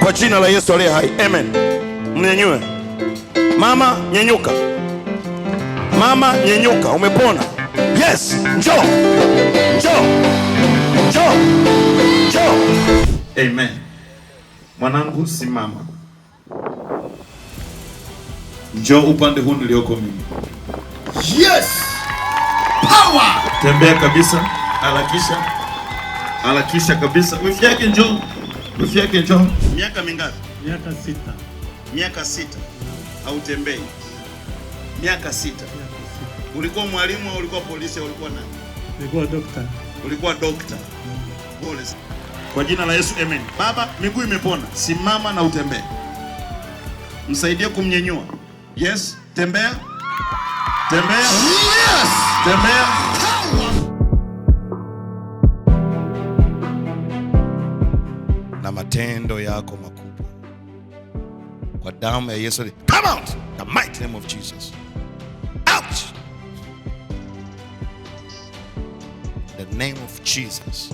kwa jina la Yesu aliye hai. Amen. Mnyenyue. Mama, nyenyuka. Mama, nyenyuka. Umepona. Yes. Njoo. Njoo. Njoo. Njoo. Amen. Mwanangu, simama. Njoo upande huu nilioko mimi. Yes. Power. Tembea kabisa. Harakisha. Harakisha kabisa. Wifi yake njoo. Wifi yake njoo. Miaka mingapi? Miaka 6. Miaka 6. Hautembei. Miaka 6. Ulikuwa mwalimu au ulikuwa polisi au ulikuwa nani? Nilikuwa dokta. Ulikuwa dokta. Pole. Kwa jina la Yesu, amen. Baba, miguu imepona. Simama na utembee. Msaidie kumnyenyua. Yes, tembea. Tembea. Yes. Tembea. Na matendo yako makubwa. Kwa damu ya Yesu. Come out. The mighty name of Jesus. Out. The name of Jesus.